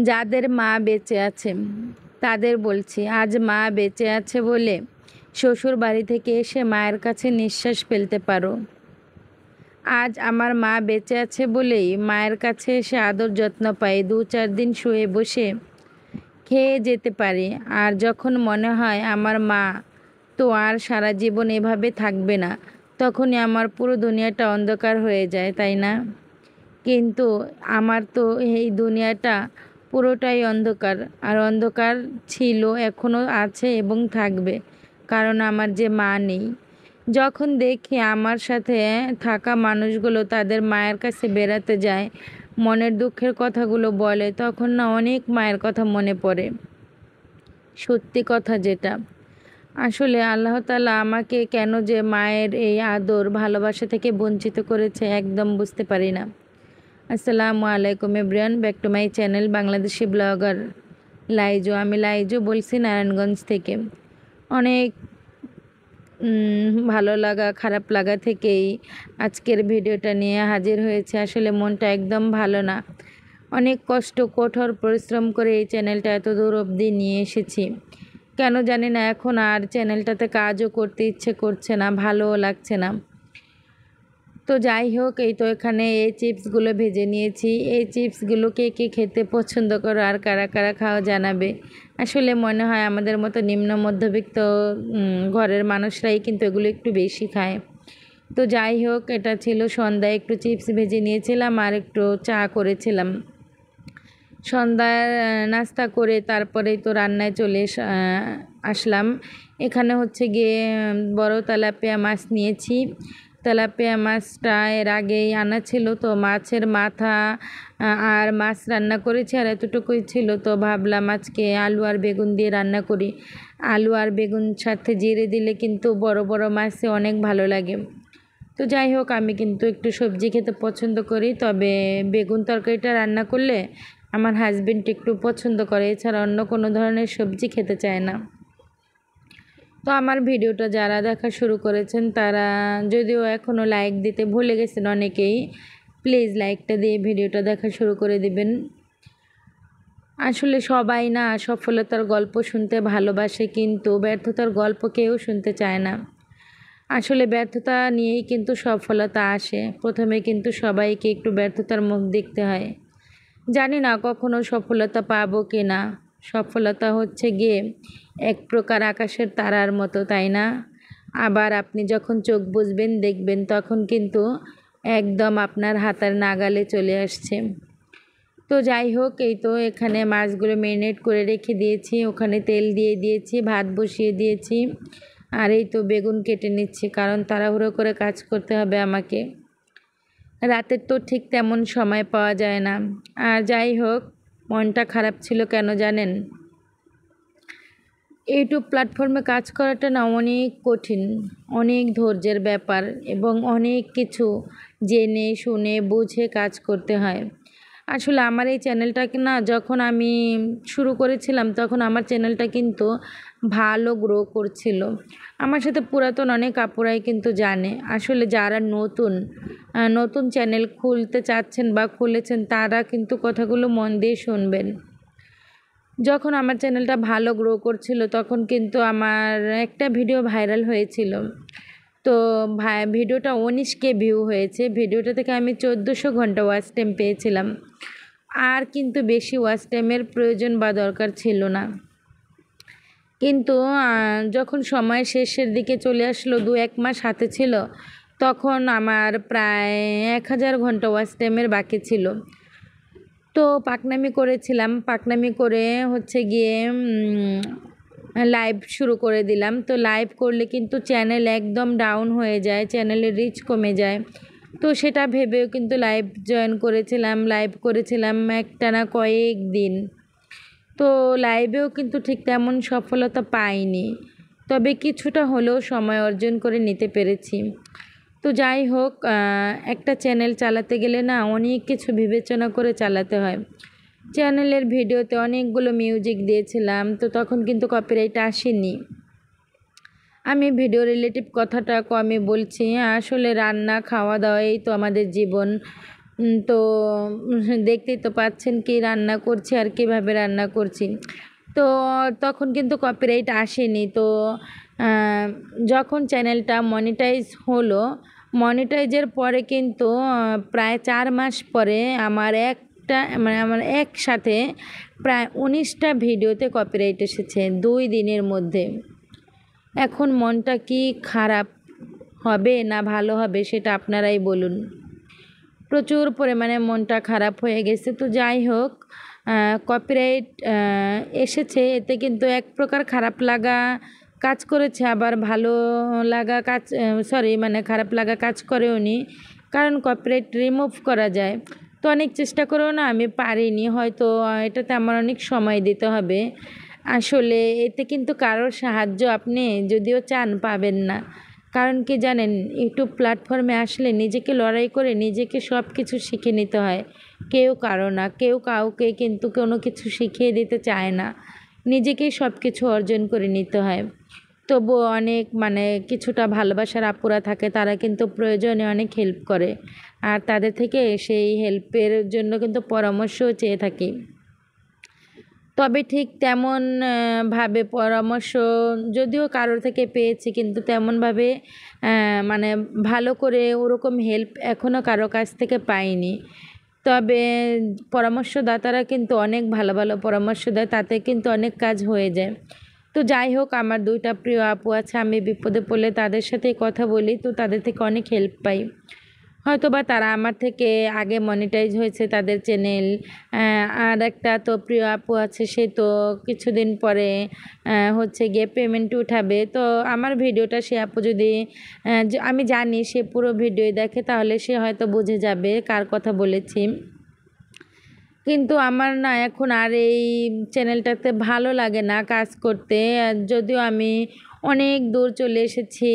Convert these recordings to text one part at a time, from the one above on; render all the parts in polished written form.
যাদের মা বেঁচে আছে তাদের বলছি, আজ মা বেঁচে আছে বলে শ্বশুর বাড়ি থেকে এসে মায়ের কাছে নিঃশ্বাস ফেলতে পারো। আজ আমার মা বেঁচে আছে বলেই মায়ের কাছে এসে আদর যত্ন পাই, 2-4 দিন শুয়ে বসে খেয়ে যেতে পারি। আর যখন মনে হয় আমার মা তো আর সারা জীবন এভাবে থাকবে না, তখনই আমার পুরো দুনিয়াটা অন্ধকার হয়ে যায়, তাই না? কিন্তু আমার তো এই দুনিয়াটা পুরোটাই অন্ধকার, আর অন্ধকার ছিল, এখনও আছে এবং থাকবে, কারণ আমার যে মা নেই। যখন দেখি আমার সাথে থাকা মানুষগুলো তাদের মায়ের কাছে বেড়াতে যায়, মনের দুঃখের কথাগুলো বলে, তখন না অনেক মায়ের কথা মনে পড়ে। সত্যি কথা যেটা, আসলে আল্লাহ তাআলা আমাকে কেন যে মায়ের এই আদর ভালোবাসা থেকে বঞ্চিত করেছে একদম বুঝতে পারি না। আসসালামু আলাইকুম everyone, back to my channel Bangladeshi blogger Laiju. আমি লাইজু বলছি নারায়ণগঞ্জ থেকে। অনেক ভালো লাগা খারাপ লাগা থেকেই আজকের ভিডিওটা নিয়ে হাজির হয়েছে। আসলে মনটা একদম ভালো না, অনেক কষ্ট কঠোর পরিশ্রম করে এই চ্যানেলটা এত দূর অবধি নিয়ে এসেছি। কেন জানি না এখন আর চ্যানেলটাতে কাজও করতে ইচ্ছে করছে না, ভালোও লাগছে না। তো যাই হোক, এই তো এখানে এই চিপসগুলো ভেজে নিয়েছি। এই চিপসগুলো কে কে খেতে পছন্দ করো আর কারা কারা খাওয়া জানাবে। আসলে মনে হয় আমাদের মতো নিম্ন মধ্যবিত্ত ঘরের মানুষরাই কিন্তু এগুলো একটু বেশি খায়। তো যাই হোক, এটা ছিল সন্ধ্যায় একটু চিপস ভেজে নিয়েছিলাম আর একটু চা করেছিলাম। সন্ধ্যার নাস্তা করে তারপরেই তো রান্নায় চলে আসলাম। এখানে হচ্ছে গিয়ে বড় তেলাপিয়া মাছ নিয়েছি। তেলাপিয়া মাছটা এর আগেই আনা ছিল, তো মাছের মাথা আর মাছ রান্না করেছি, আর এতটুকুই ছিল। তো ভাবলাম আজকে আলু আর বেগুন দিয়ে রান্না করি। আলু আর বেগুন সাথে জিরে দিলে কিন্তু বড় বড় মাছে অনেক ভালো লাগে। তো যাই হোক, আমি কিন্তু একটু সবজি খেতে পছন্দ করি, তবে বেগুন তরকারিটা রান্না করলে আমার হাজবেন্ড একটু পছন্দ করে, এছাড়া অন্য কোনো ধরনের সবজি খেতে চায় না। তো আমার ভিডিওটা যারা দেখা শুরু করেছেন তারা যদিও এখনও লাইক দিতে ভুলে গেছেন অনেকেই, প্লিজ লাইকটা দিয়ে ভিডিওটা দেখা শুরু করে দিবেন। আসলে সবাই না সফলতার গল্প শুনতে ভালোবাসে, কিন্তু ব্যর্থতার গল্প কেউ শুনতে চায় না। আসলে ব্যর্থতা নিয়েই কিন্তু সফলতা আসে। প্রথমে কিন্তু সবাইকে একটু ব্যর্থতার মুখ দেখতে হয়। জানি না কখনো সফলতা পাবো কি না। সফলতা হচ্ছে গিয়ে এক প্রকার আকাশের তারার মতো, তাই না? আবার আপনি যখন চোখ বুজবেন দেখবেন তখন কিন্তু একদম আপনার হাতের নাগালে চলে আসছে। তো যাই হোক, এই তো এখানে মাছগুলো ম্যারিনেট করে রেখে দিয়েছি, ওখানে তেল দিয়ে দিয়েছি, ভাত বসিয়ে দিয়েছি, আর এই তো বেগুন কেটে নিচ্ছি, কারণ তাড়াহুড়ো করে কাজ করতে হবে আমাকে। রাতের তো ঠিক তেমন সময় পাওয়া যায় না। আর যাই হোক, মনটা খারাপ ছিল কেন জানেন? ইউটিউব প্ল্যাটফর্মে কাজ করাটা না অনেক কঠিন, অনেক ধৈর্যের ব্যাপার, এবং অনেক কিছু জেনে শুনে বুঝে কাজ করতে হয়। আসলে আমার এই চ্যানেলটাকে না যখন আমি শুরু করেছিলাম তখন আমার চ্যানেলটা কিন্তু ভালো গ্রো করছিল। আমার সাথে পুরাতন অনেক আপুরাই কিন্তু জানে। আসলে যারা নতুন চ্যানেল খুলতে চাচ্ছেন বা খুলেছেন তারা কিন্তু কথাগুলো মন দিয়ে শুনবেন। যখন আমার চ্যানেলটা ভালো গ্রো করছিল তখন কিন্তু আমার একটা ভিডিও ভাইরাল হয়েছিল। তো ভিডিওটা 19K ভিউ হয়েছে। ভিডিওটা থেকে আমি 1400 ঘন্টা ওয়াচ টাইম পেয়েছিলাম। আর কিন্তু বেশি ওয়াচ টাইমের প্রয়োজন বা দরকার ছিল না। কিন্তু যখন সময় শেষের দিকে চলে আসলো, 2-1 মাস হাতে ছিল, তখন আমার প্রায় 1000 ঘন্টা ওয়াচ টাইমের বাকি ছিল। তো পাকনামি করেছিলাম, পাকনামি করে হচ্ছে গিয়ে লাইভ শুরু করে দিলাম। তো লাইভ করলে কিন্তু চ্যানেল একদম ডাউন হয়ে যায়, চ্যানেলের রিচ কমে যায়। তো সেটা ভেবেও কিন্তু লাইভ করেছিলাম একটানা কয়েকদিন। তো লাইভেও কিন্তু ঠিক তেমন সফলতা পাইনি, তবে কিছুটা হলেও সময় অর্জন করে নিতে পেরেছি। তো যাই হোক, একটা চ্যানেল চালাতে গেলে না অনেক কিছু বিবেচনা করে চালাতে হয়। চ্যানেলের ভিডিওতে অনেকগুলো মিউজিক দিয়েছিলাম, তো তখন কিন্তু কপিরাইট আসেনি। আমি ভিডিও রিলেটিভ কথাটা কমই বলছি। আসলে রান্না খাওয়া দাওয়াই তো আমাদের জীবন। তো দেখতেই তো পাচ্ছেন কি রান্না করছি আর কিভাবে রান্না করছি। তো তখন কিন্তু কপিরাইট আসেনি। তো যখন চ্যানেলটা মনিটাইজ হলো, মনিটাইজের পরে কিন্তু প্রায় 4 মাস পরে আমার একসাথে প্রায় 19টা ভিডিওতে কপিরাইট এসেছে 2 দিনের মধ্যে। এখন মনটা কি খারাপ হবে না ভালো হবে সেটা আপনারাই বলুন। প্রচুর পরিমাণে মনটা খারাপ হয়ে গেছে। তো যাই হোক, কপিরাইট এসেছে, এতে কিন্তু এক প্রকার খারাপ লাগা কাজ করেছে, আবার ভালো লাগা কাজ খারাপ লাগা কাজ করেওনি, কারণ কপিরাইট রিমুভ করা যায়। তো অনেক চেষ্টা করেও না আমি পারিনি, হয়তো এটাতে আমার অনেক সময় দিতে হবে। আসলে এতে কিন্তু কারোর সাহায্য আপনি যদিও চান পাবেন না। কারণ কি জানেন, ইউটিউব প্ল্যাটফর্মে আসলে নিজেকে লড়াই করে নিজেকে সব কিছু শিখে নিতে হয়। কেউ কারো না, কেউ কাউকে কিন্তু কোনো কিছু শিখিয়ে দিতে চায় না, নিজেকেই সব কিছু অর্জন করে নিতে হয়। তবুও অনেক কিছুটা ভালোবাসার আপুরা থাকে, তারা কিন্তু প্রয়োজনে অনেক হেল্প করে, আর তাদের থেকে সেই হেল্পের জন্য কিন্তু পরামর্শও চেয়ে থাকি। তবে ঠিক তেমন ভাবে পরামর্শ যদিও কারোর থেকে পেয়েছি, কিন্তু তেমনভাবে ভালো করে ওরকম হেল্প এখনও কারো কাছ থেকে পাইনি। তবে পরামর্শদাতারা কিন্তু অনেক ভালো ভালো পরামর্শ দেয়, তাতে কিন্তু অনেক কাজ হয়ে যায়। তো যাই হোক, আমার 2টা প্রিয় আপু আছে, আমি বিপদে পড়লে তাদের সাথেই কথা বলি, তো তাদের থেকে অনেক হেল্প পাই। হয়তোবা তারা আমার থেকে আগে মনিটাইজ হয়েছে তাদের চ্যানেল। আর একটা তো প্রিয় আপু আছে, সে তো কিছুদিন পরে হচ্ছে গিয়ে পেমেন্ট উঠাবে। তো আমার ভিডিওটা সে আপু যদি আমি জানি সে পুরো ভিডিও দেখে, তাহলে সে হয়তো বুঝে যাবে কার কথা বলেছি। কিন্তু আমার না এখন আর এই চ্যানেলটাতে ভালো লাগে না কাজ করতে। যদিও আমি অনেক দূর চলে এসেছি,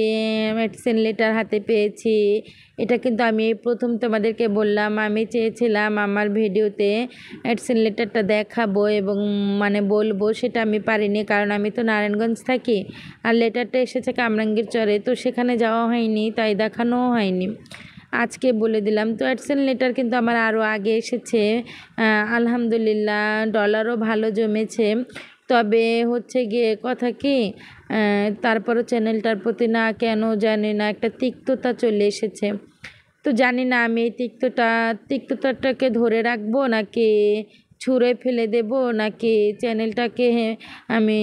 মেডিসিন লেটার হাতে পেয়েছি। এটা কিন্তু আমি এই প্রথম তোমাদেরকে বললাম। আমি চেয়েছিলাম আমার ভিডিওতে মেডিসিন লেটারটা দেখাবো এবং বলবো, সেটা আমি পারিনি, কারণ আমি তো নারায়ণগঞ্জ থাকি, আর লেটারটা এসেছে কামরাঙ্গীর চরে, তো সেখানে যাওয়া হয়নি, তাই দেখানোও হয়নি। আজকে বলে দিলাম। তো অ্যাডসেন্স লেটার কিন্তু আমার আরও আগে এসেছে, আলহামদুলিল্লাহ ডলারও ভালো জমেছে। তবে হচ্ছে গিয়ে কথা কি, তারপরও চ্যানেলটার প্রতি না কেন জানি না একটা তিক্ততা চলে এসেছে। তো জানি না আমি এই তিক্ততাটাকে ধরে রাখবো নাকি ছুঁড়ে ফেলে দেব, নাকি চ্যানেলটাকে আমি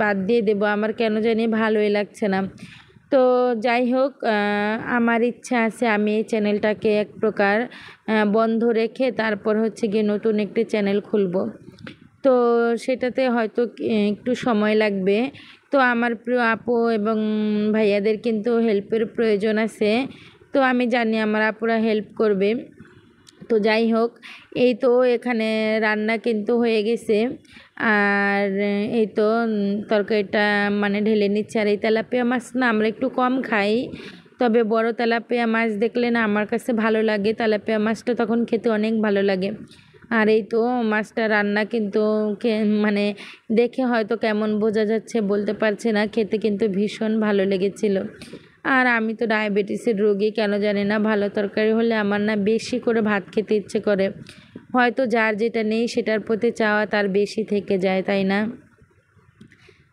বাদ দিয়ে দেব, আমার কেন জানি ভালোই লাগছে না। তো যাই হোক, আমার ইচ্ছা আছে আমি এই চ্যানেলটাকে এক প্রকার বন্ধ রেখে তারপর হচ্ছে গিয়ে নতুন একটি চ্যানেল খুলব। তো সেটাতে হয়তো একটু সময় লাগবে। তো আমার প্রিয় আপু এবং ভাইয়াদের কিন্তু হেল্পের প্রয়োজন আছে, তো আমি জানি আমার আপুরা হেল্প করবে। তো যাই হোক, এই তো এখানে রান্না কিন্তু হয়ে গেছে, আর এই তো তরকারিটা ঢেলে নিচ্ছে। আর এই তেলাপিয়া মাছ না আমরা একটু কম খাই, তবে বড় তেলাপিয়া মাছ দেখলে না আমার কাছে ভালো লাগে। তেলাপিয়া মাছটা তখন খেতে অনেক ভালো লাগে। আর এই তো মাছটা রান্না কিন্তু দেখে হয়তো কেমন বোঝা যাচ্ছে বলতে পারছি না, খেতে কিন্তু ভীষণ ভালো লেগেছিল। আর আমি তো ডায়াবেটিসের রোগী, কেন জানি না ভালো তরকারি হলে আমার না বেশি করে ভাত খেতে ইচ্ছে করে। হয়তো যার যেটা নেই সেটার প্রতি চাওয়া তার বেশি থেকে যায়, তাই না?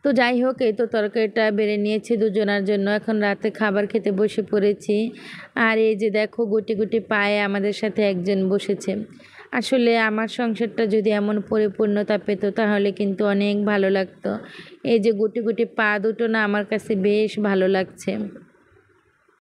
তো যাই হোক, এই তো তরকারিটা বেড়ে নিয়েছি দুজনার জন্য, এখন রাতে খাবার খেতে বসে পড়েছি। আর এই যে দেখো গুটি গুটি পায়ে আমাদের সাথে একজন বসেছে। আসলে আমার সংসারটা যদি এমন পরিপূর্ণতা পেত তাহলে কিন্তু অনেক ভালো লাগতো। এই যে গুটি গুটি পা দুটো না আমার কাছে বেশ ভালো লাগছে।